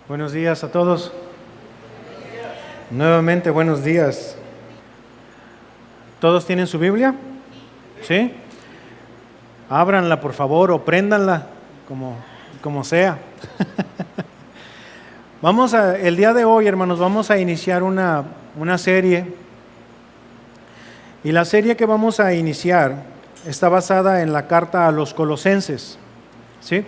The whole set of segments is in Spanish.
Buenos días a todos. Nuevamente, buenos días. ¿Todos tienen su Biblia? ¿Sí? Ábranla, por favor, o préndanla, como sea. El día de hoy, hermanos, vamos a iniciar una serie. Y la serie que vamos a iniciar está basada en la carta a los Colosenses. ¿Sí?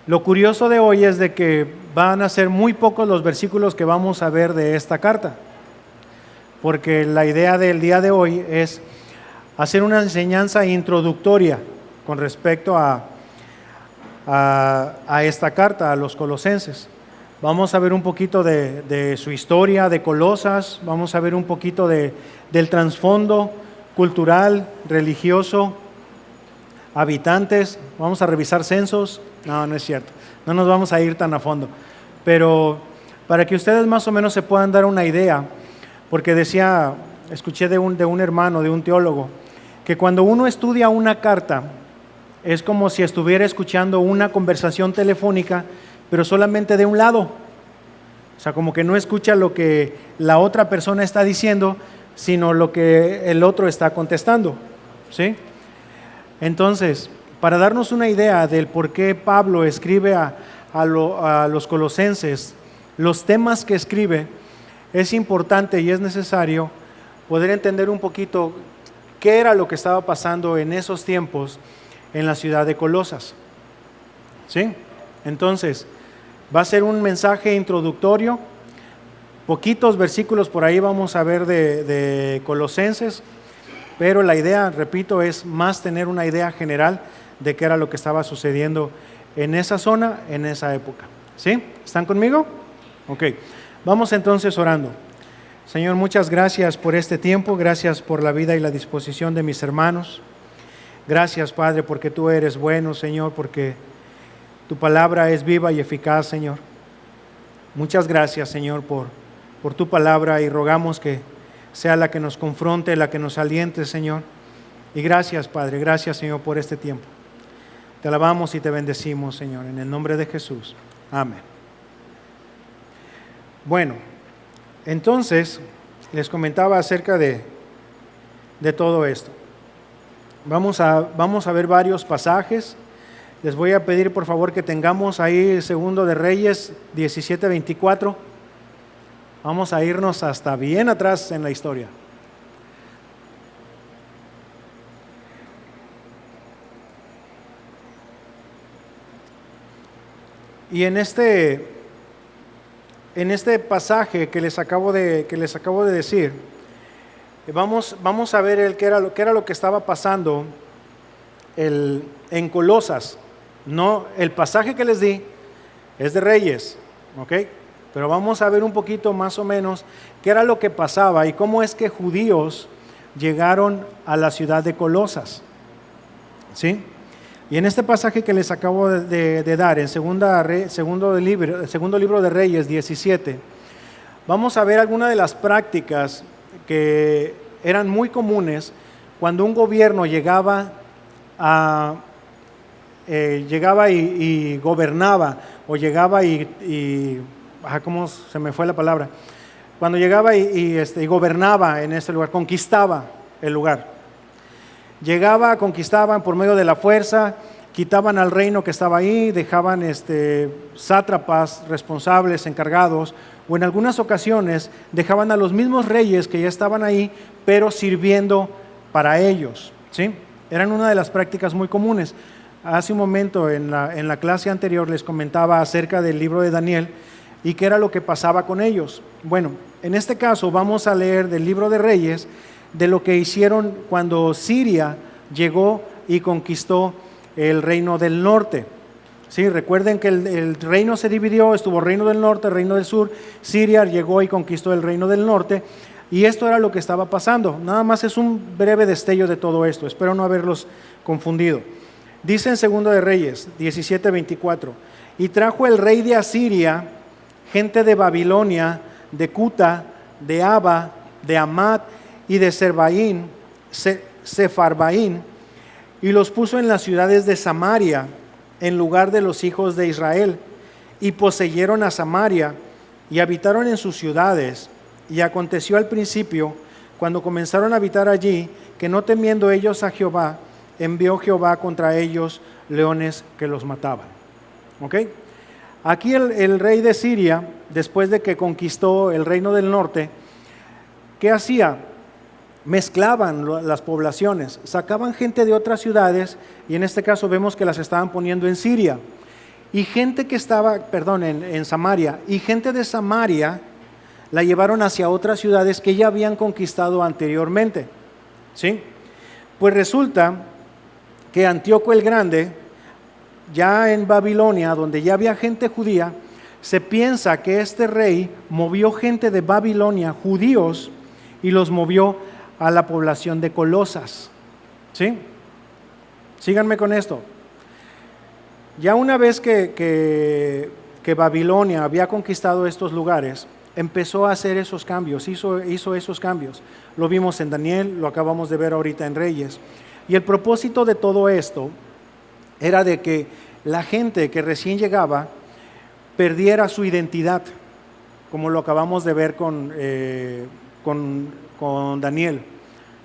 Lo curioso de hoy es de que van a ser muy pocos los versículos que vamos a ver de esta carta, porque la idea del día de hoy es hacer una enseñanza introductoria con respecto a esta carta a los Colosenses. Vamos a ver un poquito de su historia de Colosas, vamos a ver un poquito del trasfondo cultural, religioso, habitantes, vamos a revisar censos. No es cierto, no nos vamos a ir tan a fondo, pero para que ustedes más o menos se puedan dar una idea, porque escuché de un hermano, de un teólogo, que cuando uno estudia una carta, es como si estuviera escuchando una conversación telefónica, pero solamente de un lado, o sea, como que no escucha lo que la otra persona está diciendo, sino lo que el otro está contestando, ¿sí? Entonces, para darnos una idea del por qué Pablo escribe a los colosenses, los temas que escribe, es importante y es necesario poder entender un poquito qué era lo que estaba pasando en esos tiempos en la ciudad de Colosas. ¿Sí? Entonces, va a ser un mensaje introductorio, poquitos versículos por ahí vamos a ver de Colosenses, pero la idea, repito, es más tener una idea general de qué era lo que estaba sucediendo en esa zona, en esa época. ¿Sí? ¿Están conmigo? Ok. Vamos entonces orando. Señor, muchas gracias por este tiempo, gracias por la vida y la disposición de mis hermanos. Gracias, Padre, porque tú eres bueno, Señor, porque tu palabra es viva y eficaz, Señor. Muchas gracias, Señor, por tu palabra, y rogamos que sea la que nos confronte, la que nos aliente, Señor. Y gracias, Padre, gracias, Señor, por este tiempo. Te alabamos y te bendecimos, Señor, en el nombre de Jesús. Amén. Bueno, entonces les comentaba acerca de todo esto. Vamos a ver varios pasajes. Les voy a pedir por favor que tengamos ahí Segundo de Reyes 17:24. Vamos a irnos hasta bien atrás en la historia. Y en este pasaje que les acabo de decir, vamos a ver qué era lo que estaba pasando en Colosas. No, el pasaje que les di es de Reyes, ¿ok? Pero vamos a ver un poquito más o menos qué era lo que pasaba y cómo es que judíos llegaron a la ciudad de Colosas, ¿sí? Y en este pasaje que les acabo de dar, en segundo libro de Reyes 17, vamos a ver algunas de las prácticas que eran muy comunes cuando un gobierno llegaba y gobernaba, o llegaba ¿cómo se me fue la palabra? Cuando llegaba y gobernaba en ese lugar, conquistaba el lugar. Conquistaban por medio de la fuerza, quitaban al reino que estaba ahí, dejaban sátrapas responsables, encargados, o en algunas ocasiones dejaban a los mismos reyes que ya estaban ahí, pero sirviendo para ellos, ¿sí? Eran una de las prácticas muy comunes. Hace un momento en la clase anterior les comentaba acerca del libro de Daniel y qué era lo que pasaba con ellos. Bueno, en este caso vamos a leer del libro de Reyes, de lo que hicieron cuando Siria llegó y conquistó el reino del norte. Sí, recuerden que el reino se dividió, estuvo reino del norte, reino del sur. Siria llegó y conquistó el reino del norte, y esto era lo que estaba pasando. Nada más es un breve destello de todo esto, espero no haberlos confundido. Dice en Segundo de Reyes 17:24: y trajo el rey de Asiria gente de Babilonia, de Cuta, de Aba, de Amat y de Sefarbaín, y los puso en las ciudades de Samaria en lugar de los hijos de Israel, y poseyeron a Samaria y habitaron en sus ciudades. Y aconteció al principio, cuando comenzaron a habitar allí, que no temiendo ellos a Jehová, envió Jehová contra ellos leones que los mataban. ¿Ok? Aquí el rey de Siria, después de que conquistó el reino del norte, ¿qué hacía? Mezclaban las poblaciones, sacaban gente de otras ciudades, y en este caso vemos que las estaban poniendo en Siria, y gente que estaba, en Samaria, y gente de Samaria la llevaron hacia otras ciudades que ya habían conquistado anteriormente, ¿sí? Pues resulta que Antíoco el Grande, ya en Babilonia, donde ya había gente judía, se piensa que este rey movió gente de Babilonia, judíos, y los movió a la población de Colosas, ¿sí? Síganme con esto. Ya una vez que Babilonia había conquistado estos lugares, empezó a hacer esos cambios, hizo esos cambios. Lo vimos en Daniel, lo acabamos de ver ahorita en Reyes. Y el propósito de todo esto era de que la gente que recién llegaba perdiera su identidad, como lo acabamos de ver con Daniel,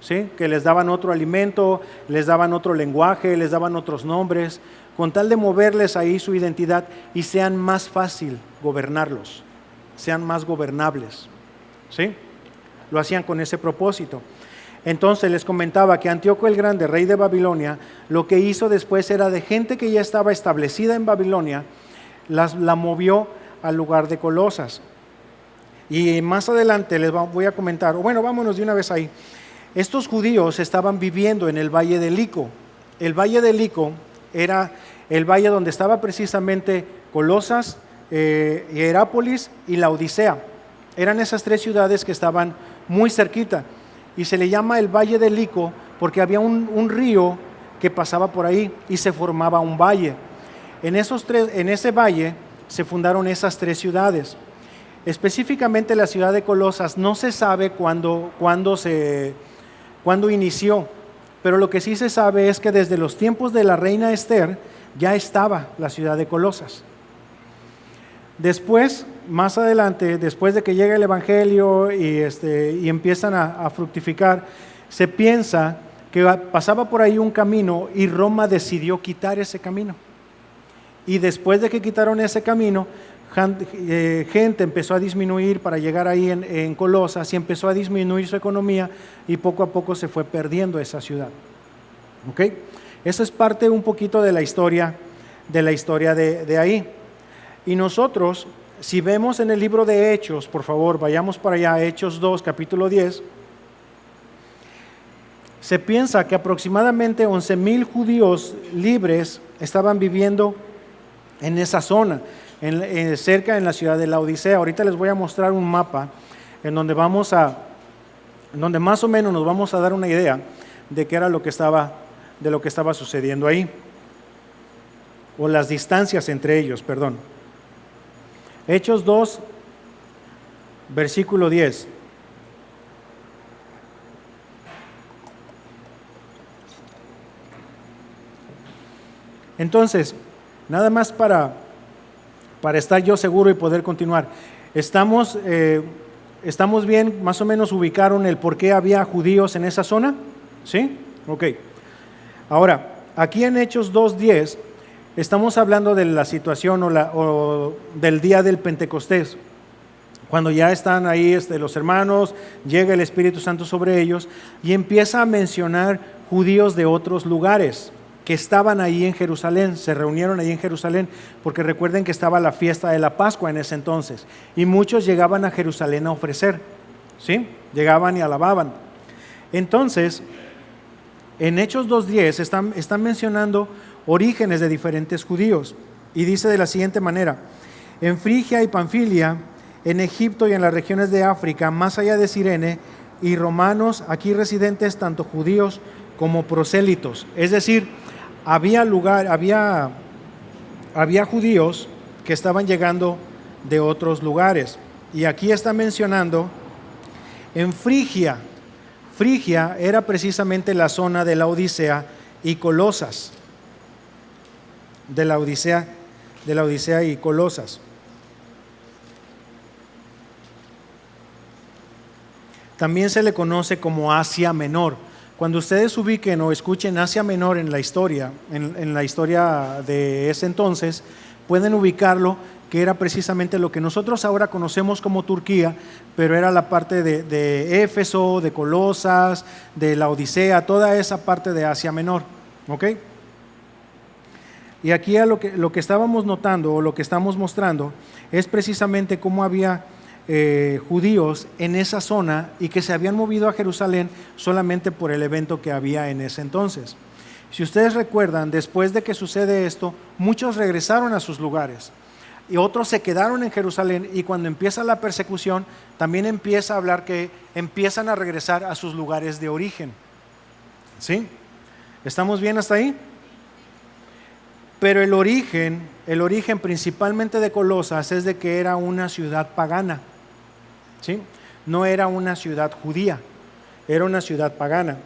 ¿sí? Que les daban otro alimento, les daban otro lenguaje, les daban otros nombres, con tal de moverles ahí su identidad y sean más fácil gobernarlos, sean más gobernables, ¿sí? Lo hacían con ese propósito. Entonces les comentaba que Antíoco el Grande, rey de Babilonia, lo que hizo después era de gente que ya estaba establecida en Babilonia, la movió al lugar de Colosas. Y más adelante les voy a comentar, bueno, vámonos de una vez ahí. Estos judíos estaban viviendo en el valle de Lico. El valle de Lico era el valle donde estaba precisamente Colosas, Hierápolis y Laodicea. Eran esas tres ciudades que estaban muy cerquita. Y se le llama el valle de Lico porque había un río que pasaba por ahí y se formaba un valle. En ese valle se fundaron esas tres ciudades. Específicamente la ciudad de Colosas no se sabe cuándo inició, pero lo que sí se sabe es que desde los tiempos de la reina Esther ya estaba la ciudad de Colosas. Después, más adelante, después de que llega el Evangelio y empiezan a fructificar, se piensa que pasaba por ahí un camino y Roma decidió quitar ese camino. Y después de que quitaron ese camino, gente empezó a disminuir para llegar ahí en Colosas y empezó a disminuir su economía y poco a poco se fue perdiendo esa ciudad. ¿Ok? Eso es parte un poquito de la historia de ahí. Y nosotros, si vemos en el libro de Hechos, por favor, vayamos para allá, Hechos 2, capítulo 10, se piensa que aproximadamente 11,000 judíos libres estaban viviendo en esa zona, cerca en la ciudad de Laodicea. Ahorita les voy a mostrar un mapa en donde donde más o menos nos vamos a dar una idea de qué era lo que estaba sucediendo ahí, o las distancias entre ellos, perdón. Hechos 2, versículo 10. Entonces, nada más para estar yo seguro y poder continuar. ¿Estamos bien? ¿Más o menos ubicaron el por qué había judíos en esa zona? ¿Sí? Ok. Ahora, aquí en Hechos 2:10 estamos hablando de la situación o del día del Pentecostés, cuando ya están ahí los hermanos, llega el Espíritu Santo sobre ellos y empieza a mencionar judíos de otros lugares que estaban ahí en Jerusalén, se reunieron ahí en Jerusalén, porque recuerden que estaba la fiesta de la Pascua en ese entonces, y muchos llegaban a Jerusalén a ofrecer, ¿sí? Llegaban y alababan. Entonces, en Hechos 2:10 están mencionando orígenes de diferentes judíos, y dice de la siguiente manera: en Frigia y Panfilia, en Egipto y en las regiones de África, más allá de Cirene, y romanos aquí residentes, tanto judíos como prosélitos. Es decir, había judíos que estaban llegando de otros lugares. Y aquí está mencionando en Frigia. Frigia era precisamente la zona de Laodicea y Colosas. De Laodicea y Colosas. También se le conoce como Asia Menor. Cuando ustedes ubiquen o escuchen Asia Menor en la historia, en la historia de ese entonces, pueden ubicarlo, que era precisamente lo que nosotros ahora conocemos como Turquía, pero era la parte de Éfeso, de Colosas, de la Odisea, toda esa parte de Asia Menor. ¿Ok? Y aquí lo que estábamos notando o lo que estamos mostrando es precisamente cómo había judíos en esa zona y que se habían movido a Jerusalén solamente por el evento que había en ese entonces. Si ustedes recuerdan, después de que sucede esto, muchos regresaron a sus lugares y otros se quedaron en Jerusalén, y cuando empieza la persecución también empieza a hablar que empiezan a regresar a sus lugares de origen. ¿Sí? ¿Estamos bien hasta ahí? Pero el origen principalmente de Colosas es de que era una ciudad pagana. ¿Sí? No era una ciudad judía, era una ciudad pagana.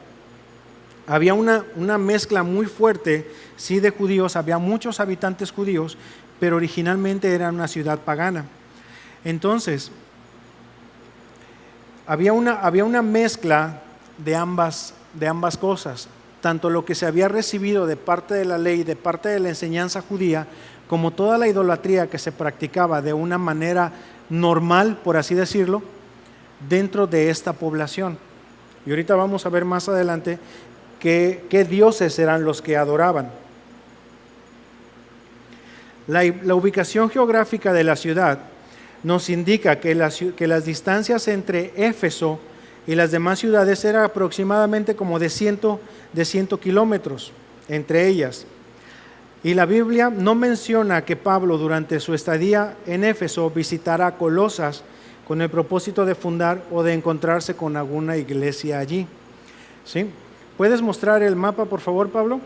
Había una mezcla muy fuerte, sí, de judíos, había muchos habitantes judíos, pero originalmente era una ciudad pagana. Entonces, había una mezcla de ambas cosas, tanto lo que se había recibido de parte de la ley, de parte de la enseñanza judía, como toda la idolatría que se practicaba de una manera normal, por así decirlo, dentro de esta población. Y ahorita vamos a ver más adelante qué dioses eran los que adoraban. La ubicación geográfica de la ciudad nos indica que las distancias entre Éfeso y las demás ciudades eran aproximadamente como de 100 kilómetros entre ellas. Y la Biblia no menciona que Pablo durante su estadía en Éfeso visitara Colosas con el propósito de fundar o de encontrarse con alguna iglesia allí. ¿Sí? ¿Puedes mostrar el mapa, por favor, Pablo?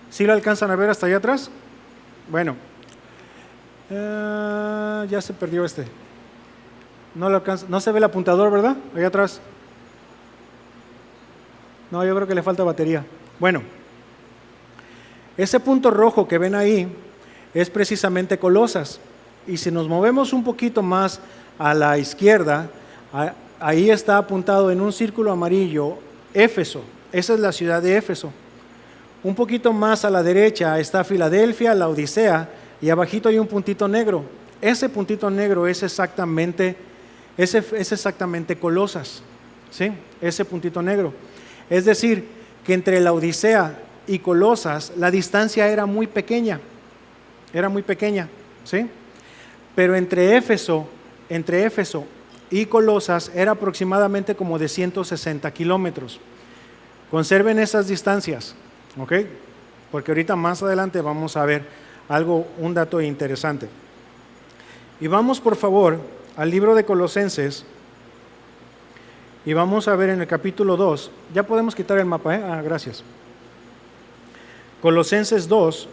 ¿Sí lo alcanzan a ver hasta allá atrás? Bueno, ya se perdió este. No lo alcanza, no se ve el apuntador, ¿verdad? Allá atrás. No, yo creo que le falta batería. Bueno, ese punto rojo que ven ahí es precisamente Colosas. Y si nos movemos un poquito más a la izquierda, ahí está apuntado en un círculo amarillo Éfeso. Esa es la ciudad de Éfeso. Un poquito más a la derecha está Filadelfia, la Odisea, y abajito hay un puntito negro. Ese puntito negro es exactamente Colosas, ¿sí? Ese puntito negro. Es decir, que entre la Odisea y Colosas la distancia era muy pequeña, ¿sí? Pero entre Éfeso y Colosas era aproximadamente como de 160 kilómetros. Conserven esas distancias, ¿ok? Porque ahorita más adelante vamos a ver un dato interesante. Y vamos, por favor, al libro de Colosenses, y vamos a ver en el capítulo 2, ya podemos quitar el mapa, ¿eh? Gracias. Colosenses 2,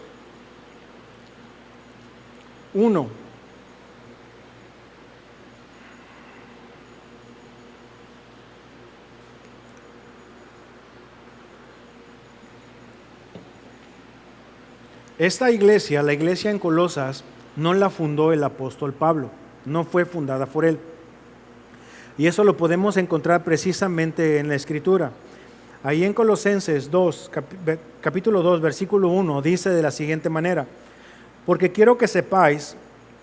1. Esta iglesia, la iglesia en Colosas, no la fundó el apóstol Pablo, no fue fundada por él. Y eso lo podemos encontrar precisamente en la Escritura. Ahí en Colosenses 2, capítulo 2, versículo 1, dice de la siguiente manera: porque quiero que sepáis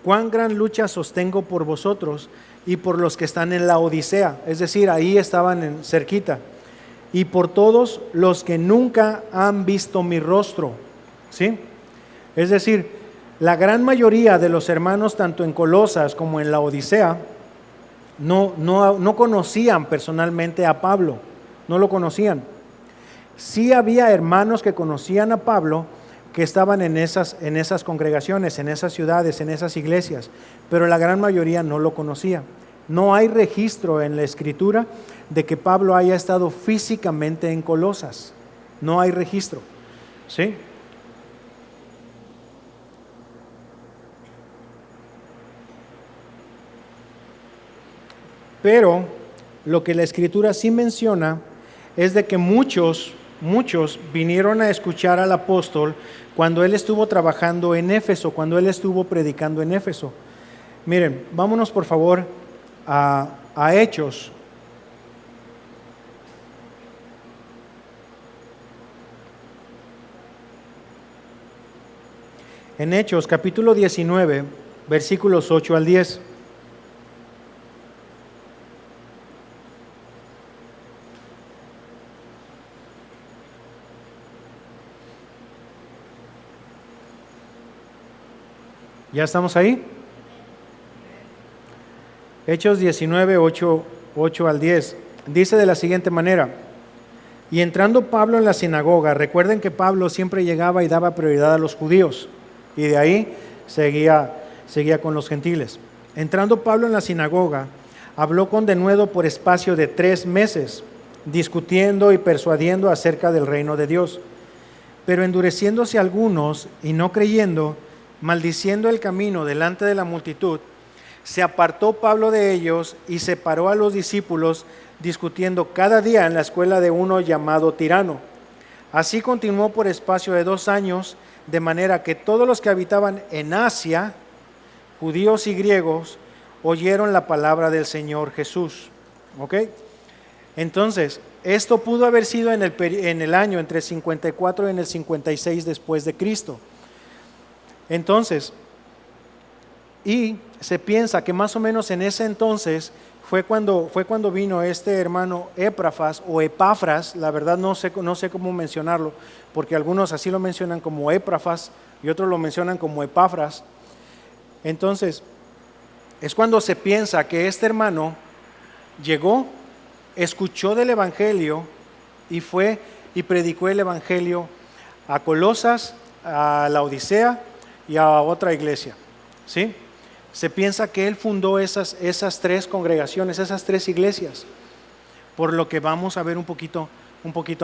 cuán gran lucha sostengo por vosotros y por los que están en la Odisea, es decir, ahí estaban cerquita, y por todos los que nunca han visto mi rostro, ¿sí? Es decir, la gran mayoría de los hermanos, tanto en Colosas como en la Odisea, no conocían personalmente a Pablo, no lo conocían. Sí había hermanos que conocían a Pablo, que estaban en esas congregaciones, en esas ciudades, en esas iglesias, pero la gran mayoría no lo conocía. No hay registro en la Escritura de que Pablo haya estado físicamente en Colosas, no hay registro, ¿sí? Pero lo que la Escritura sí menciona es de que muchos vinieron a escuchar al apóstol cuando él estuvo trabajando en Éfeso, cuando él estuvo predicando en Éfeso. Miren, vámonos por favor a Hechos. En Hechos, capítulo 19, versículos 8 al 10. ¿Ya estamos ahí? Hechos 19, 8 al 10. Dice de la siguiente manera: y entrando Pablo en la sinagoga, recuerden que Pablo siempre llegaba y daba prioridad a los judíos, y de ahí seguía con los gentiles. Entrando Pablo en la sinagoga, habló con denuedo por espacio de 3 meses, discutiendo y persuadiendo acerca del reino de Dios. Pero endureciéndose algunos y no creyendo, maldiciendo el camino delante de la multitud, se apartó Pablo de ellos y separó a los discípulos, discutiendo cada día en la escuela de uno llamado Tirano. Así continuó por espacio de 2 años, de manera que todos los que habitaban en Asia, judíos y griegos, oyeron la palabra del Señor Jesús. ¿Ok? Entonces, esto pudo haber sido en el año entre el 54 y en el 56 después de Cristo. Entonces, y se piensa que más o menos en ese entonces fue cuando vino este hermano Epafras o Epafras, la verdad no sé cómo mencionarlo, porque algunos así lo mencionan como Epafras y otros lo mencionan como Epafras. Entonces, es cuando se piensa que este hermano llegó, escuchó del Evangelio y fue y predicó el Evangelio a Colosas, a la Odisea y a otra iglesia, ¿sí? Se piensa que él fundó esas 3 congregaciones, esas 3 iglesias, por lo que vamos a ver un poquito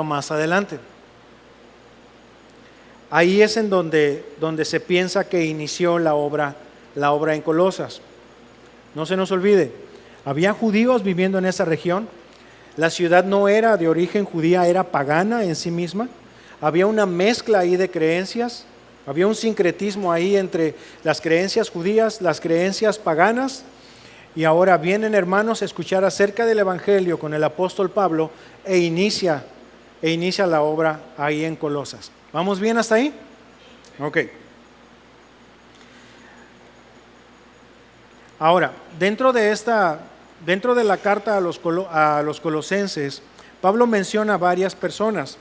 más adelante. Ahí es en donde se piensa que inició la obra en Colosas. No se nos olvide, había judíos viviendo en esa región. La ciudad no era de origen judía, era pagana en sí misma. Había una mezcla ahí de creencias. Había un sincretismo ahí entre las creencias judías, las creencias paganas, y ahora vienen hermanos a escuchar acerca del Evangelio con el apóstol Pablo e inicia la obra ahí en Colosas. ¿Vamos bien hasta ahí? Ok. Ahora, dentro de la carta a los colosenses, Pablo menciona varias personas.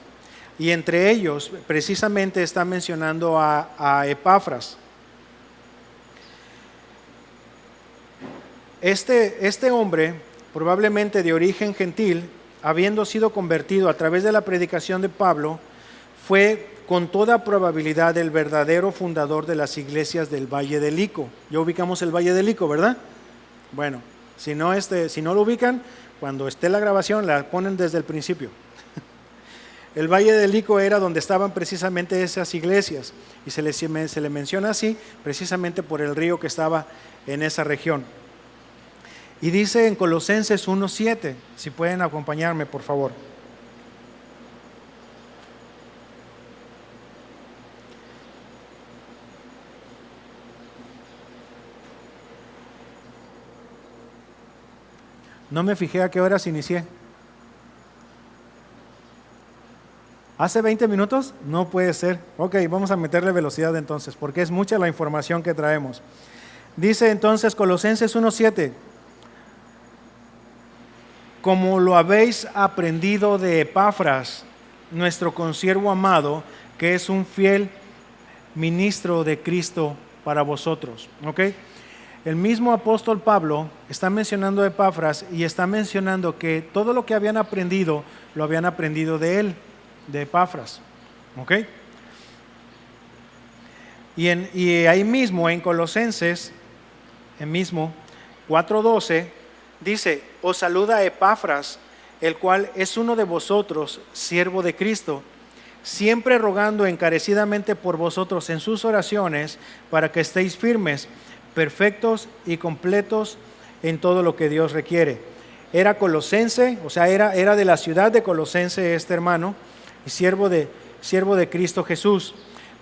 Y entre ellos, precisamente está mencionando a Epafras. Este hombre, probablemente de origen gentil, habiendo sido convertido a través de la predicación de Pablo, fue con toda probabilidad el verdadero fundador de las iglesias del Valle del Lico. Ya ubicamos el Valle del Lico, ¿verdad? Bueno, si no lo ubican, cuando esté la grabación la ponen desde el principio. El Valle del Lico era donde estaban precisamente esas iglesias, y se le menciona así precisamente por el río que estaba en esa región. Y dice en Colosenses 1:7, si pueden acompañarme por favor. No me fijé a qué horas inicié. ¿Hace 20 minutos? No puede ser. Ok, vamos a meterle velocidad entonces, porque es mucha la información que traemos. Dice entonces Colosenses 1:7, como lo habéis aprendido de Epafras, nuestro consiervo amado, que es un fiel ministro de Cristo para vosotros. ¿Ok? El mismo apóstol Pablo está mencionando a Epafras y está mencionando que todo lo que habían aprendido, lo habían aprendido de él, de Epafras. ¿Ok? Y ahí mismo en Colosenses, el mismo 4:12, dice, os saluda Epafras, el cual es uno de vosotros, siervo de Cristo, siempre rogando encarecidamente por vosotros en sus oraciones, para que estéis firmes, perfectos y completos en todo lo que Dios requiere. Era colosense, o sea, era de la ciudad de Colosense este hermano, y siervo de Cristo Jesús.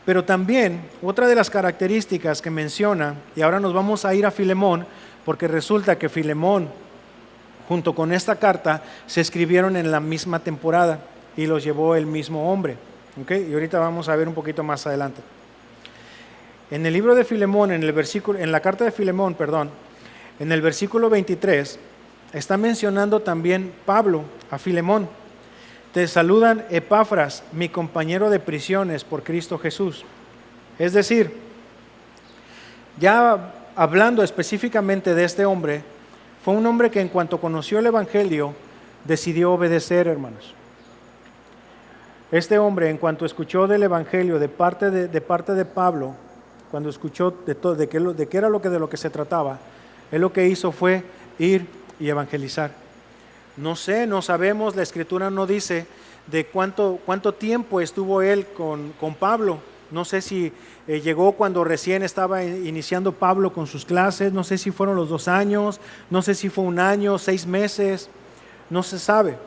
Pero también otra de las características que menciona, y ahora nos vamos a ir a Filemón, porque resulta que Filemón, junto con esta carta, se escribieron en la misma temporada y los llevó el mismo hombre. ¿Okay? Y ahorita vamos a ver un poquito más adelante. En el libro de Filemón, en la carta de Filemón, en el versículo 23, está mencionando también Pablo a Filemón. Te saludan Epafras, mi compañero de prisiones por Cristo Jesús. Es decir, ya hablando específicamente de este hombre, fue un hombre que en cuanto conoció el Evangelio, decidió obedecer, hermanos. Este hombre, en cuanto escuchó del Evangelio de parte de Pablo, cuando escuchó de qué era de lo que se trataba, él lo que hizo fue ir y evangelizar. No sabemos, la Escritura no dice de cuánto tiempo estuvo él con Pablo. No sé si llegó cuando recién estaba iniciando Pablo con sus clases, no sé si fueron los 2 años, no sé si fue 1 año, 6 meses, no se sabe.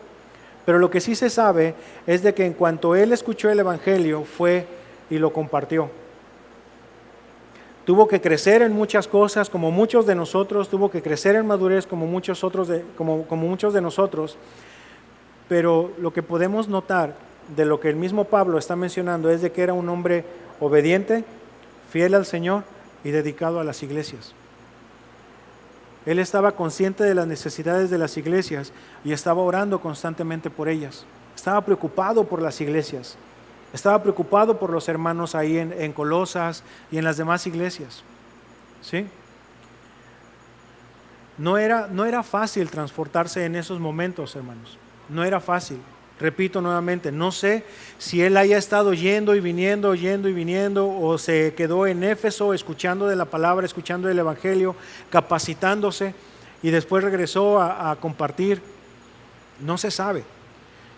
Pero lo que sí se sabe es de que en cuanto él escuchó el Evangelio, fue y lo compartió. Tuvo que crecer en muchas cosas, como muchos de nosotros, tuvo que crecer en madurez como muchos de nosotros, pero lo que podemos notar de lo que el mismo Pablo está mencionando es de que era un hombre obediente, fiel al Señor y dedicado a las iglesias. Él estaba consciente de las necesidades de las iglesias y estaba orando constantemente por ellas. Estaba preocupado por las iglesias. Estaba preocupado por los hermanos ahí en Colosas y en las demás iglesias. ¿Sí? No era fácil transportarse en esos momentos, hermanos. No era fácil. Repito nuevamente, no sé si él haya estado yendo y viniendo, o se quedó en Éfeso escuchando de la palabra, escuchando del Evangelio, capacitándose y después regresó a compartir. No se sabe,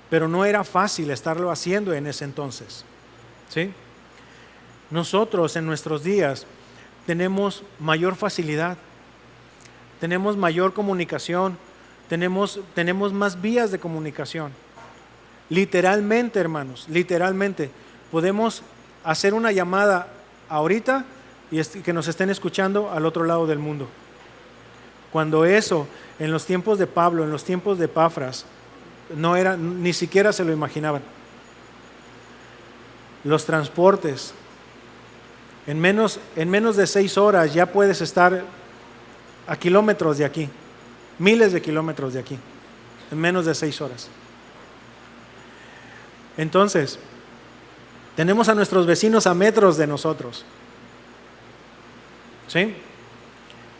pero no era fácil estarlo haciendo en ese entonces. ¿Sí? Nosotros en nuestros días tenemos mayor facilidad, tenemos mayor comunicación, tenemos más vías de comunicación. Literalmente, hermanos, podemos hacer una llamada ahorita y que nos estén escuchando al otro lado del mundo. Cuando eso, en los tiempos de Pablo, en los tiempos de Epafras, ni siquiera se lo imaginaban. Los transportes, en menos de 6 horas ya puedes estar a kilómetros de aquí, miles de kilómetros de aquí, en menos de 6 horas. Entonces, tenemos a nuestros vecinos a metros de nosotros. ¿Sí?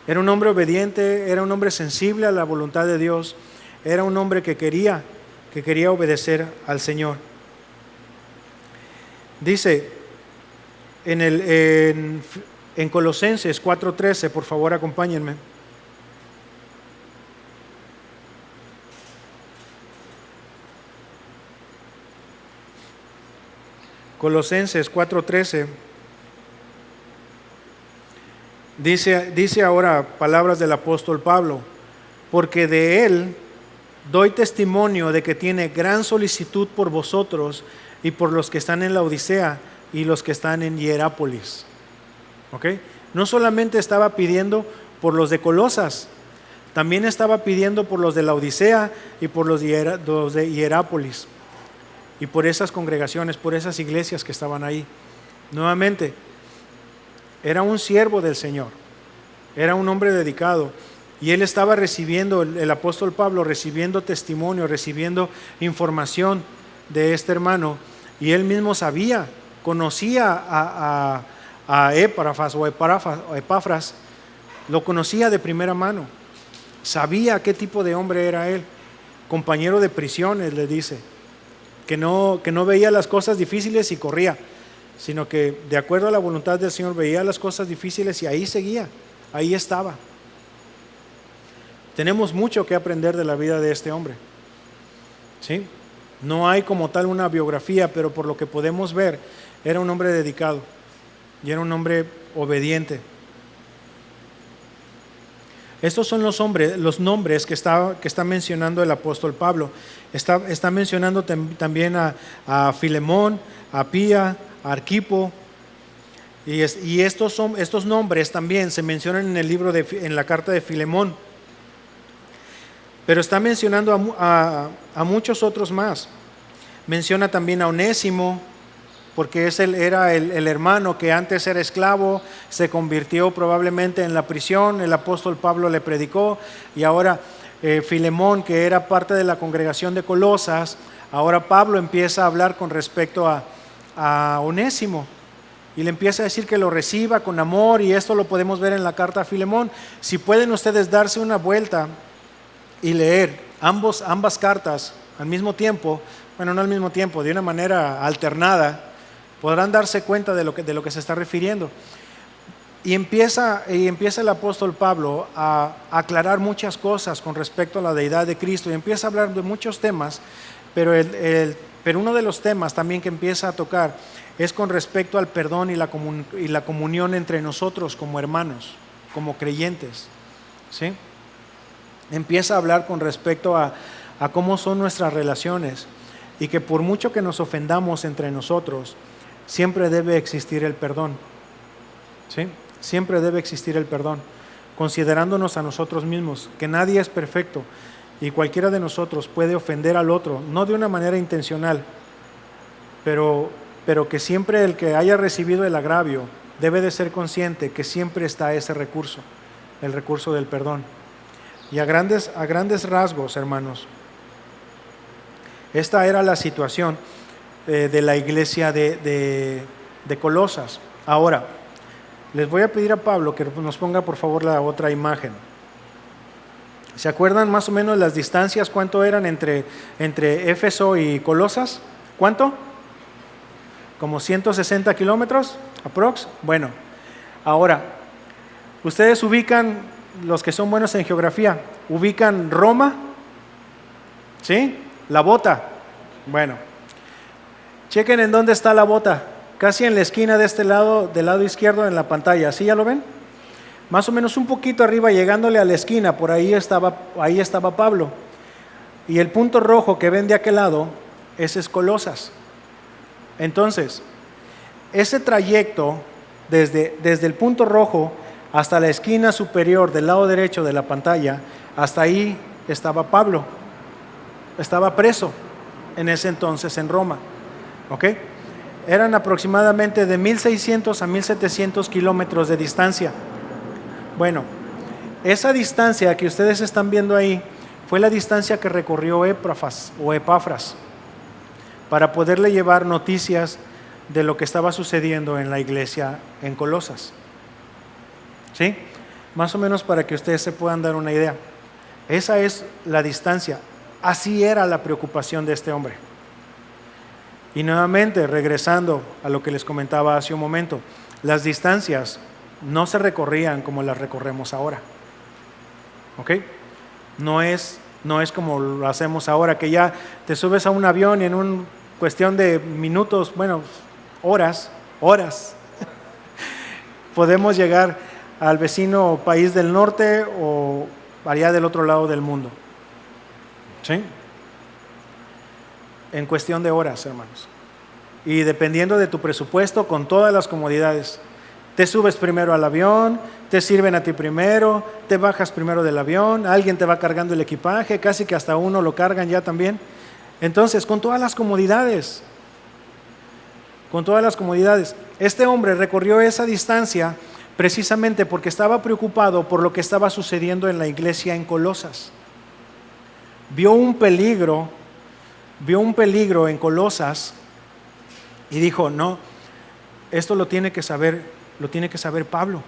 Era un hombre obediente, era un hombre sensible a la voluntad de Dios, era un hombre que quería obedecer al Señor. Dice en Colosenses 4:13, por favor acompáñenme. Colosenses 4:13 dice ahora palabras del apóstol Pablo: porque de él doy testimonio de que tiene gran solicitud por vosotros y por los que están en la Odisea y los que están en Hierápolis. ¿Okay? No solamente estaba pidiendo por los de Colosas, también estaba pidiendo por los de la Odisea y por los de Hierápolis. Y por esas congregaciones, por esas iglesias que estaban ahí. Nuevamente, era un siervo del Señor, era un hombre dedicado, y él estaba recibiendo, el apóstol Pablo, recibiendo testimonio, recibiendo información de este hermano, y él mismo conocía a Epafras, lo conocía de primera mano, sabía qué tipo de hombre era él, compañero de prisiones, le dice. Que no veía las cosas difíciles y corría, sino que de acuerdo a la voluntad del Señor veía las cosas difíciles y ahí seguía, ahí estaba. Tenemos mucho que aprender de la vida de este hombre. ¿Sí? No hay como tal una biografía, pero por lo que podemos ver, era un hombre dedicado y era un hombre obediente. Estos son los nombres que está mencionando el apóstol Pablo. Está mencionando también a Filemón, a Apía, a Arquipo, Y estos nombres también se mencionan en el libro en la carta de Filemón. Pero está mencionando a muchos otros más. Menciona también a Onésimo, porque era el hermano que antes era esclavo, se convirtió probablemente en la prisión, el apóstol Pablo le predicó, y ahora Filemón, que era parte de la congregación de Colosas, ahora Pablo empieza a hablar con respecto a Onésimo, y le empieza a decir que lo reciba con amor, y esto lo podemos ver en la carta a Filemón. Si pueden ustedes darse una vuelta y leer ambas cartas al mismo tiempo, bueno, no al mismo tiempo, de una manera alternada, podrán darse cuenta de lo que se está refiriendo. Y empieza el apóstol Pablo a aclarar muchas cosas con respecto a la deidad de Cristo, y empieza a hablar de muchos temas, pero uno de los temas también que empieza a tocar es con respecto al perdón y la comunión entre nosotros como hermanos, como creyentes, ¿sí? Empieza a hablar con respecto a cómo son nuestras relaciones, y que por mucho que nos ofendamos entre nosotros, siempre debe existir el perdón, ¿sí? Siempre debe existir el perdón, considerándonos a nosotros mismos, que nadie es perfecto y cualquiera de nosotros puede ofender al otro, no de una manera intencional, pero que siempre el que haya recibido el agravio debe de ser consciente que siempre está ese recurso, el recurso del perdón. Y a grandes rasgos, hermanos, esta era la situación de la iglesia de Colosas. Ahora, les voy a pedir a Pablo que nos ponga por favor la otra imagen. ¿Se acuerdan más o menos las distancias? ¿Cuánto eran entre Éfeso y Colosas? ¿Cuánto? ¿Como 160 kilómetros? ¿Aprox? Bueno, ahora, ustedes ubican, los que son buenos en geografía, ubican Roma, ¿sí? La bota. Bueno, chequen en dónde está la bota. Casi en la esquina de este lado, del lado izquierdo en la pantalla. ¿Sí ya lo ven? Más o menos un poquito arriba, llegándole a la esquina, por ahí estaba Pablo. Y el punto rojo que ven de aquel lado, ese es Colosas. Entonces, ese trayecto, desde el punto rojo hasta la esquina superior del lado derecho de la pantalla, hasta ahí estaba Pablo. Estaba preso en ese entonces en Roma. ¿Ok? Eran aproximadamente de 1.600 a 1.700 kilómetros de distancia. Bueno, esa distancia que ustedes están viendo ahí fue la distancia que recorrió Epafras para poderle llevar noticias de lo que estaba sucediendo en la iglesia en Colosas. ¿Sí? Más o menos para que ustedes se puedan dar una idea. Esa es la distancia. Así era la preocupación de este hombre. Y nuevamente, regresando a lo que les comentaba hace un momento, las distancias no se recorrían como las recorremos ahora. ¿Ok? No es como lo hacemos ahora, que ya te subes a un avión y en cuestión de minutos, bueno, horas, podemos llegar al vecino país del norte o allá del otro lado del mundo. ¿Sí? En cuestión de horas, hermanos. Y dependiendo de tu presupuesto, con todas las comodidades. Te subes primero al avión, te sirven a ti primero, te bajas primero del avión, alguien te va cargando el equipaje, casi que hasta uno lo cargan ya también. Entonces, con todas las comodidades. Este hombre recorrió esa distancia precisamente porque estaba preocupado por lo que estaba sucediendo en la iglesia en Colosas. Vio un peligro en Colosas y dijo, no, esto lo tiene que saber Pablo.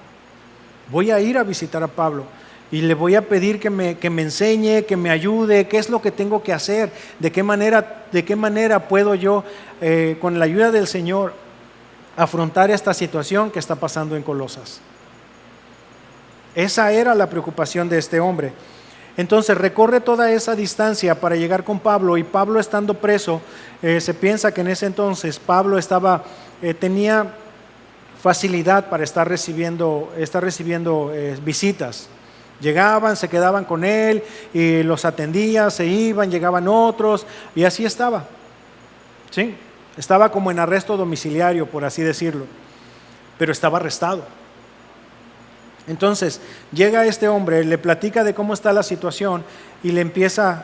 Voy a ir a visitar a Pablo y le voy a pedir que me enseñe, que me ayude, qué es lo que tengo que hacer, de qué manera puedo yo, con la ayuda del Señor, afrontar esta situación que está pasando en Colosas. Esa era la preocupación de este hombre. Entonces recorre toda esa distancia para llegar con Pablo, y Pablo estando preso, se piensa que en ese entonces Pablo tenía facilidad para estar recibiendo visitas. Llegaban, se quedaban con él y los atendía, se iban, llegaban otros y así estaba. ¿Sí? Estaba como en arresto domiciliario, por así decirlo. pero estaba arrestado. Entonces llega este hombre, le platica de cómo está la situación y le empieza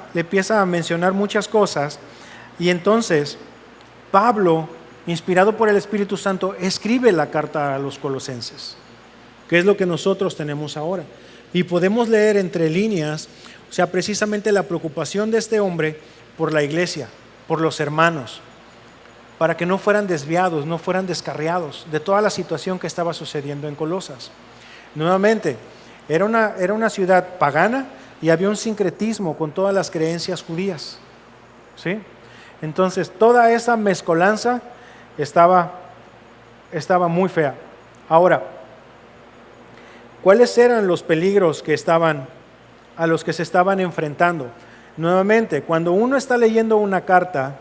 a mencionar muchas cosas, y entonces Pablo, inspirado por el Espíritu Santo, escribe la carta a los colosenses, que es lo que nosotros tenemos ahora. Y podemos leer entre líneas, o sea, precisamente la preocupación de este hombre por la iglesia, por los hermanos, para que no fueran desviados, no fueran descarriados de toda la situación que estaba sucediendo en Colosas. Nuevamente, era una ciudad pagana y había un sincretismo con todas las creencias judías, ¿sí? Entonces, toda esa mezcolanza estaba muy fea. Ahora, ¿cuáles eran los peligros a los que se estaban enfrentando? Nuevamente, cuando uno está leyendo una carta,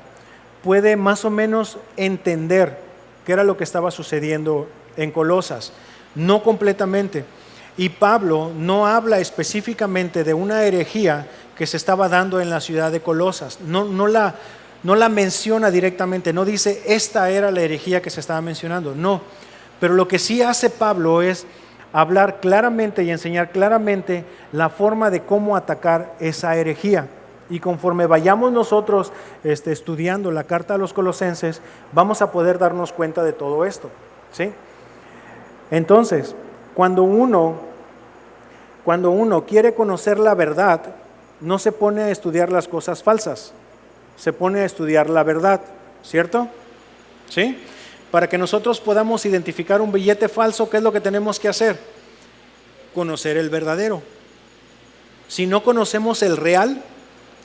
puede más o menos entender qué era lo que estaba sucediendo en Colosas, no completamente. Y Pablo no habla específicamente de una herejía que se estaba dando en la ciudad de Colosas, no la menciona directamente, no dice esta era la herejía que se estaba mencionando, no. Pero lo que sí hace Pablo es hablar claramente y enseñar claramente la forma de cómo atacar esa herejía. Y conforme vayamos nosotros estudiando la carta a los colosenses, vamos a poder darnos cuenta de todo esto, ¿sí? Entonces, cuando uno quiere conocer la verdad, no se pone a estudiar las cosas falsas, se pone a estudiar la verdad, ¿cierto? ¿Sí? Para que nosotros podamos identificar un billete falso, ¿qué es lo que tenemos que hacer? Conocer el verdadero. Si no conocemos el real,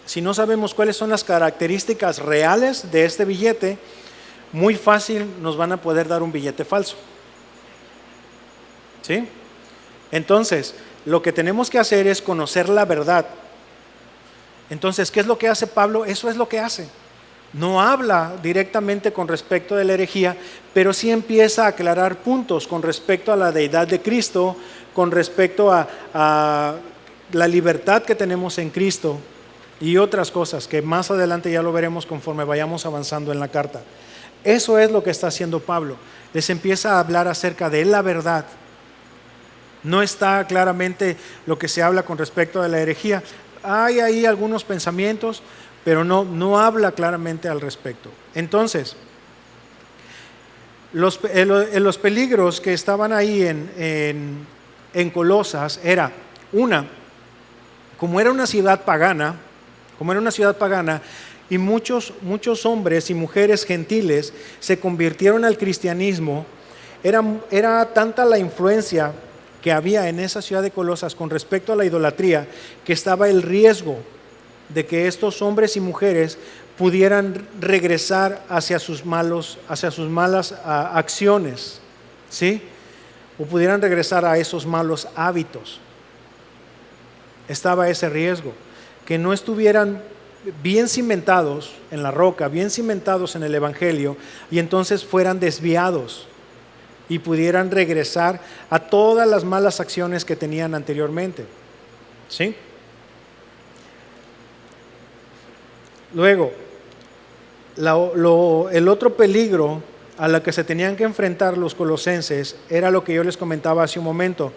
si no sabemos cuáles son las características reales de este billete, muy fácil nos van a poder dar un billete falso. ¿Sí? Entonces, lo que tenemos que hacer es conocer la verdad. Entonces, ¿qué es lo que hace Pablo? Eso es lo que hace. No habla directamente con respecto de la herejía, pero sí empieza a aclarar puntos con respecto a la deidad de Cristo, con respecto a la libertad que tenemos en Cristo y otras cosas que más adelante ya lo veremos conforme vayamos avanzando en la carta. Eso es lo que está haciendo Pablo. Les empieza a hablar acerca de la verdad. No está claramente lo que se habla con respecto a la herejía. Hay ahí algunos pensamientos, pero no habla claramente al respecto. Entonces, los peligros que estaban ahí en Colosas era, como era una ciudad pagana, y muchos hombres y mujeres gentiles se convirtieron al cristianismo, era tanta la influencia que había en esa ciudad de Colosas con respecto a la idolatría, que estaba el riesgo de que estos hombres y mujeres pudieran regresar hacia sus malas acciones, ¿sí? O pudieran regresar a esos malos hábitos. Estaba ese riesgo, que no estuvieran bien cimentados en la roca, bien cimentados en el Evangelio, y entonces fueran desviados y pudieran regresar a todas las malas acciones que tenían anteriormente, ¿sí? Luego, el otro peligro a la que se tenían que enfrentar los colosenses era lo que yo les comentaba hace un momento,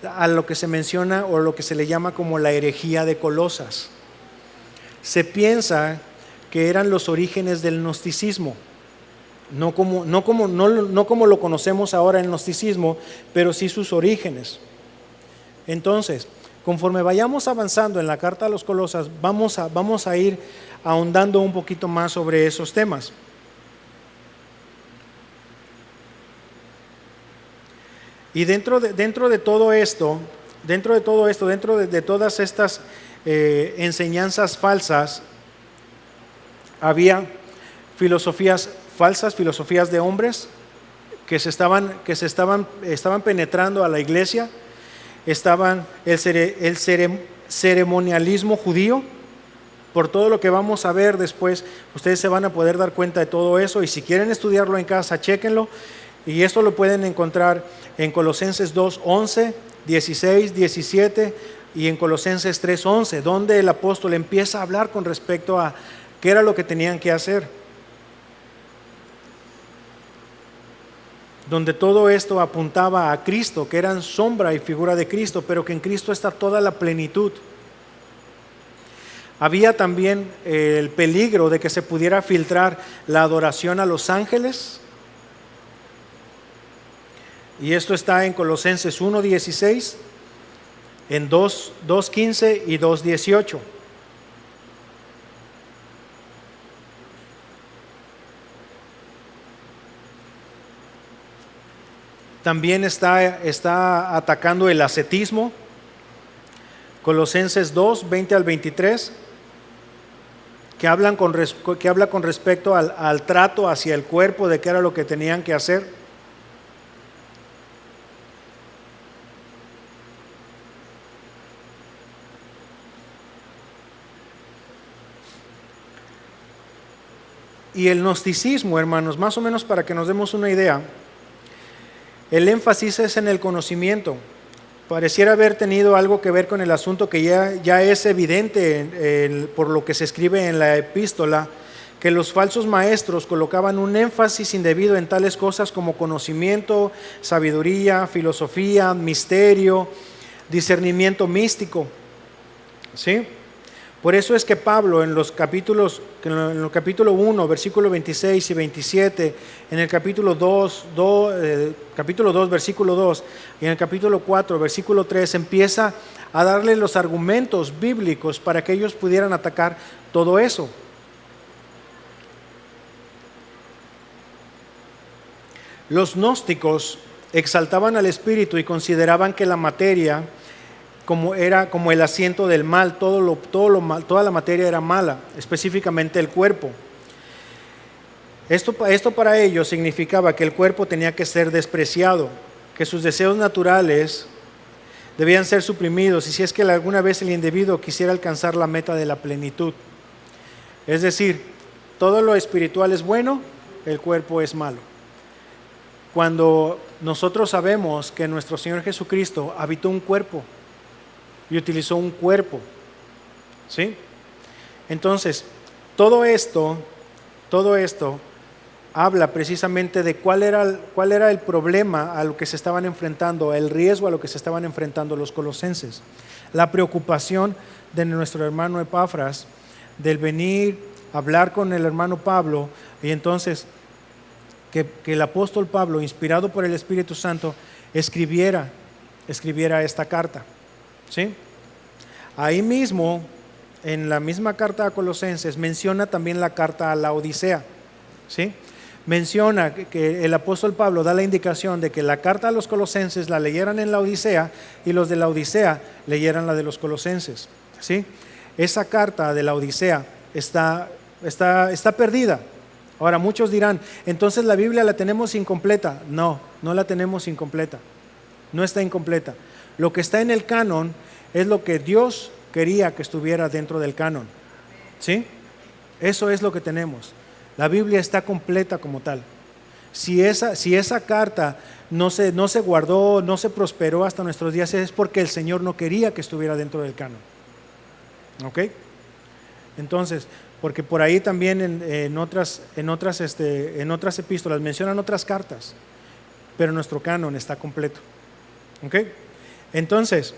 a lo que se menciona o lo que se le llama como la herejía de Colosas. Se piensa que eran los orígenes del gnosticismo, no como lo conocemos ahora el gnosticismo, pero sí sus orígenes. Entonces, conforme vayamos avanzando en la carta a los Colosas, vamos a ir ahondando un poquito más sobre esos temas. Y dentro de todo esto, dentro de todas estas enseñanzas falsas, había filosofías falsas, filosofías de hombres que estaban penetrando a la iglesia. Estaban el ceremonialismo judío. Por todo lo que vamos a ver después, ustedes se van a poder dar cuenta de todo eso, y si quieren estudiarlo en casa, chéquenlo, y esto lo pueden encontrar en Colosenses 2:11, 16, 17 y en Colosenses 3:11, donde el apóstol empieza a hablar con respecto a qué era lo que tenían que hacer. donde todo esto apuntaba a Cristo, que eran sombra y figura de Cristo, pero que en Cristo está toda la plenitud. Había también el peligro de que se pudiera filtrar la adoración a los ángeles. Y esto está en Colosenses 1:16, en 2:15 y 2:18. También está atacando el ascetismo. Colosenses 2:20 al 23. Que habla con respecto al trato hacia el cuerpo, de qué era lo que tenían que hacer. Y el gnosticismo, hermanos, más o menos para que nos demos una idea, el énfasis es en el conocimiento. Pareciera haber tenido algo que ver con el asunto que ya es evidente por lo que se escribe en la epístola, que los falsos maestros colocaban un énfasis indebido en tales cosas como conocimiento, sabiduría, filosofía, misterio, discernimiento místico. ¿Sí? Por eso es que Pablo en el capítulo 1, versículo 26 y 27, en el capítulo 2, versículo 2, y en el capítulo 4, versículo 3, empieza a darle los argumentos bíblicos para que ellos pudieran atacar todo eso. Los gnósticos exaltaban al espíritu y consideraban que la materia era como el asiento del mal, toda la materia era mala, específicamente el cuerpo. Esto para ellos significaba que el cuerpo tenía que ser despreciado, que sus deseos naturales debían ser suprimidos, y si es que alguna vez el individuo quisiera alcanzar la meta de la plenitud. Es decir, todo lo espiritual es bueno, el cuerpo es malo. Cuando nosotros sabemos que nuestro Señor Jesucristo habitó un cuerpo y utilizó un cuerpo, ¿sí? Entonces, todo esto habla precisamente de cuál era el problema a lo que se estaban enfrentando, el riesgo a lo que se estaban enfrentando los colosenses. La preocupación de nuestro hermano Epafras, del venir a hablar con el hermano Pablo, y entonces que el apóstol Pablo, inspirado por el Espíritu Santo, escribiera esta carta. ¿Sí? Ahí mismo, en la misma carta a Colosenses, menciona también la carta a la Odisea. ¿Sí? Menciona que el apóstol Pablo da la indicación de que la carta a los Colosenses la leyeran en la Odisea y los de la Odisea leyeran la de los Colosenses. ¿Sí? Esa carta de la Odisea está perdida. Ahora muchos dirán, entonces la Biblia la tenemos incompleta. No la tenemos incompleta. No está incompleta. Lo que está en el canon es lo que Dios quería que estuviera dentro del canon. ¿Sí? Eso es lo que tenemos. La Biblia está completa como tal. Si esa carta no se guardó, no se prosperó hasta nuestros días, es porque el Señor no quería que estuviera dentro del canon. ¿Ok? Entonces, porque por ahí también en otras epístolas mencionan otras cartas, pero nuestro canon está completo. ¿Ok? Entonces,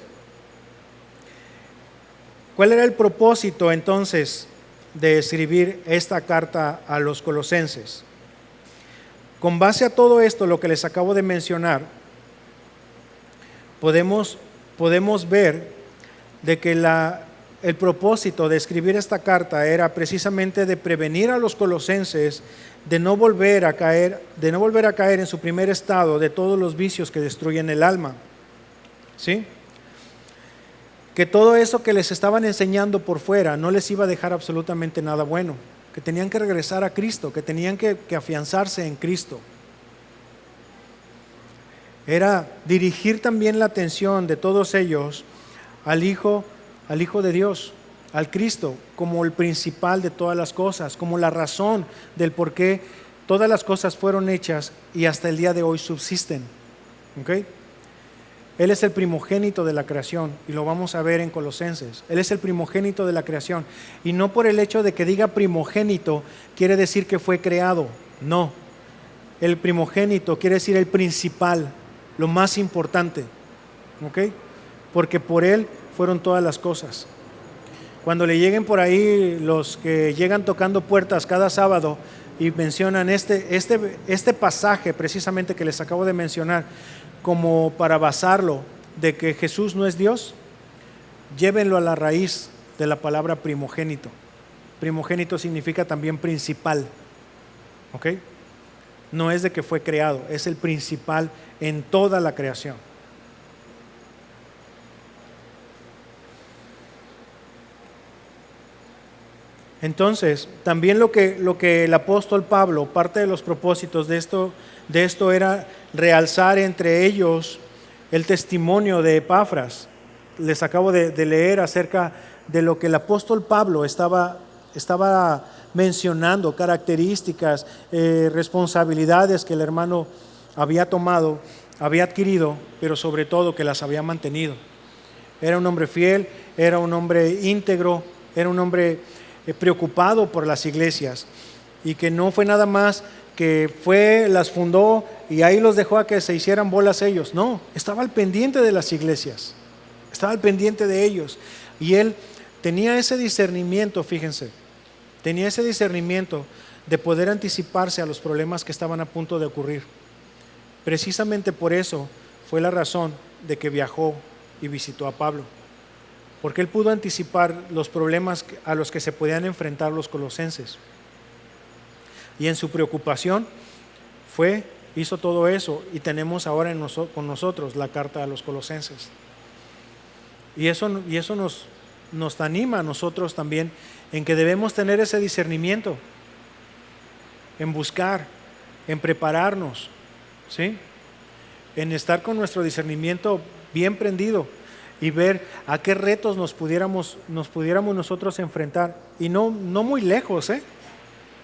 ¿cuál era el propósito entonces de escribir esta carta a los colosenses? Con base a todo esto, lo que les acabo de mencionar, podemos ver de que el propósito de escribir esta carta era precisamente de prevenir a los colosenses de no volver a caer en su primer estado de todos los vicios que destruyen el alma. ¿Sí? Que todo eso que les estaban enseñando por fuera no les iba a dejar absolutamente nada bueno, que tenían que regresar a Cristo, que tenían que afianzarse en Cristo. Era dirigir también la atención de todos ellos al Hijo de Dios, al Cristo, como el principal de todas las cosas, como la razón del por qué todas las cosas fueron hechas y hasta el día de hoy subsisten. ¿Ok? Él es el primogénito de la creación, y lo vamos a ver en Colosenses. Él es el primogénito de la creación, y no por el hecho de que diga primogénito quiere decir que fue creado. No, el primogénito quiere decir el principal, lo más importante, ¿ok? Porque por él fueron todas las cosas. Cuando le lleguen por ahí los que llegan tocando puertas cada sábado y mencionan este pasaje precisamente que les acabo de mencionar como para basarlo de que Jesús no es Dios, llévenlo a la raíz de la palabra primogénito. Primogénito significa también principal, ¿ok? No es de que fue creado, es el principal en toda la creación. Entonces, también lo que el apóstol Pablo, parte de los propósitos de esto era realzar entre ellos el testimonio de Epafras. Les acabo de leer acerca de lo que el apóstol Pablo estaba mencionando, características, responsabilidades que el hermano había tomado, había adquirido, pero sobre todo que las había mantenido. Era un hombre fiel, era un hombre íntegro, era un hombre preocupado por las iglesias, y que no fue nada más que las fundó y ahí los dejó a que se hicieran bolas ellos. No, estaba al pendiente de las iglesias, estaba al pendiente de ellos, y él tenía ese discernimiento, fíjense, tenía ese discernimiento de poder anticiparse a los problemas que estaban a punto de ocurrir. Precisamente por eso fue la razón de que viajó y visitó a Pablo, porque él pudo anticipar los problemas a los que se podían enfrentar los colosenses. Y en su preocupación hizo todo eso, y tenemos ahora con nosotros la carta a los colosenses. Y eso nos anima a nosotros también en que debemos tener ese discernimiento, en buscar, en prepararnos, ¿sí? En estar con nuestro discernimiento bien prendido y ver a qué retos nos pudiéramos nosotros enfrentar. Y no muy lejos,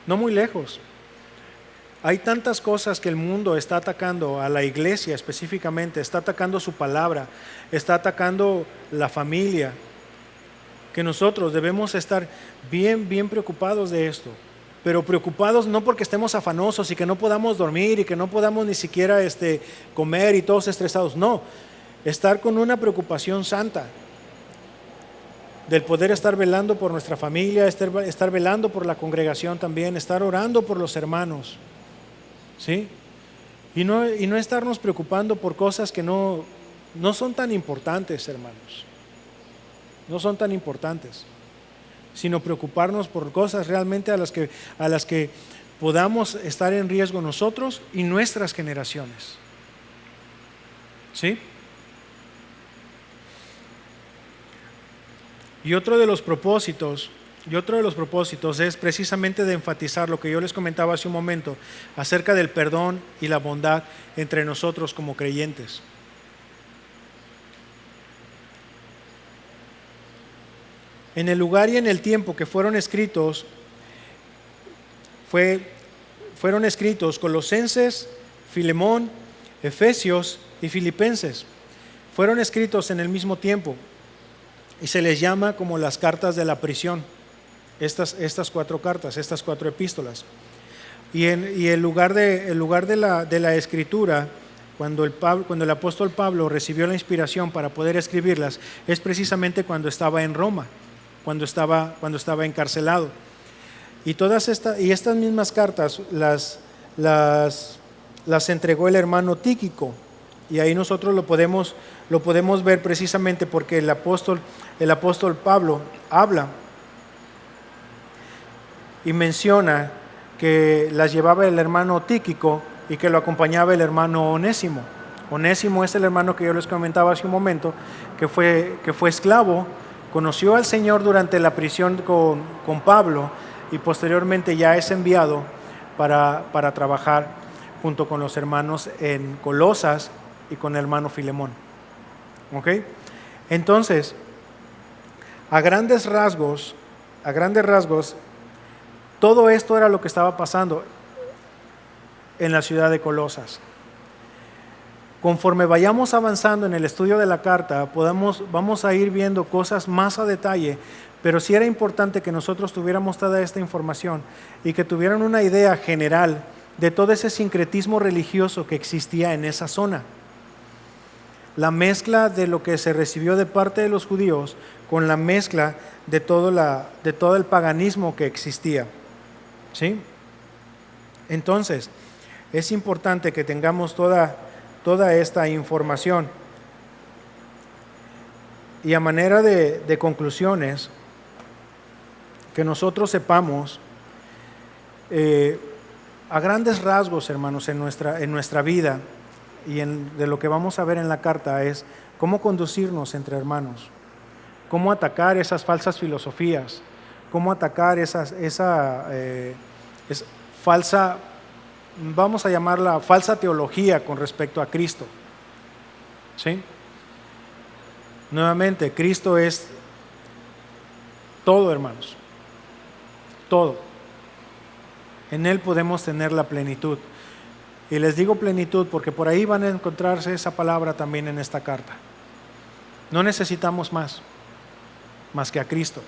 no muy lejos. Hay tantas cosas que el mundo está atacando a la iglesia específicamente, está atacando su palabra, está atacando la familia, que nosotros debemos estar bien preocupados de esto. Pero preocupados no porque estemos afanosos y que no podamos dormir y que no podamos ni siquiera comer y todos estresados, no. Estar con una preocupación santa del poder estar velando por nuestra familia, estar velando por la congregación también, estar orando por los hermanos, ¿sí? Y no estarnos preocupando por cosas que no son tan importantes, hermanos. No son tan importantes, sino preocuparnos por cosas realmente a las que podamos estar en riesgo nosotros y nuestras generaciones, ¿sí? Y otro de los propósitos es precisamente de enfatizar lo que yo les comentaba hace un momento acerca del perdón y la bondad entre nosotros como creyentes. En el lugar y en el tiempo que fueron escritos Colosenses, Filemón, Efesios y Filipenses. Fueron escritos en el mismo tiempo y se les llama como las cartas de la prisión, estas 4 cartas, estas 4 epístolas. Y el lugar de la escritura, cuando el apóstol Pablo recibió la inspiración para poder escribirlas, es precisamente cuando estaba en Roma, cuando estaba encarcelado. Y estas mismas cartas las entregó el hermano Tíquico, y ahí nosotros lo podemos ver precisamente porque el apóstol Pablo habla y menciona que las llevaba el hermano Tíquico y que lo acompañaba el hermano Onésimo. Onésimo es el hermano que yo les comentaba hace un momento, que fue esclavo, conoció al Señor durante la prisión con Pablo y posteriormente ya es enviado para trabajar junto con los hermanos en Colosas y con el hermano Filemón. ¿Ok? Entonces, a grandes rasgos, todo esto era lo que estaba pasando en la ciudad de Colosas. Conforme vayamos avanzando en el estudio de la carta, vamos a ir viendo cosas más a detalle, pero sí era importante que nosotros tuviéramos toda esta información y que tuvieran una idea general de todo ese sincretismo religioso que existía en esa zona. La mezcla de lo que se recibió de parte de los judíos con la mezcla de todo el paganismo que existía. ¿Sí? Entonces, es importante que tengamos toda esta información. Y a manera de conclusiones, que nosotros sepamos, a grandes rasgos, hermanos, en nuestra vida y de lo que vamos a ver en la carta es cómo conducirnos entre hermanos, cómo atacar esas falsas filosofías, cómo atacar esa falsa, vamos a llamarla falsa teología con respecto a Cristo. ¿Sí? Nuevamente, Cristo es todo, hermanos, todo. En Él podemos tener la plenitud. Y les digo plenitud porque por ahí van a encontrarse esa palabra también en esta carta. No necesitamos más que a Cristo.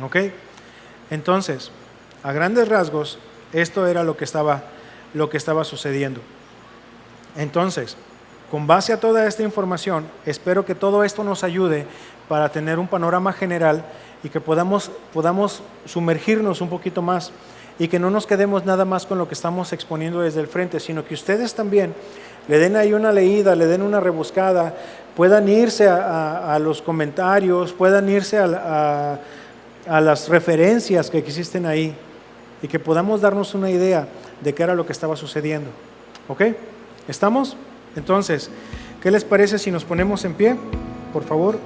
¿Ok? Entonces, a grandes rasgos, esto era lo que estaba sucediendo. Entonces, con base a toda esta información, espero que todo esto nos ayude para tener un panorama general y que podamos sumergirnos un poquito más y que no nos quedemos nada más con lo que estamos exponiendo desde el frente, sino que ustedes también le den ahí una leída, le den una rebuscada, puedan irse a los comentarios, puedan irse a las referencias que existen ahí y que podamos darnos una idea de qué era lo que estaba sucediendo. ¿Ok? ¿Estamos? Entonces, ¿qué les parece si nos ponemos en pie, por favor?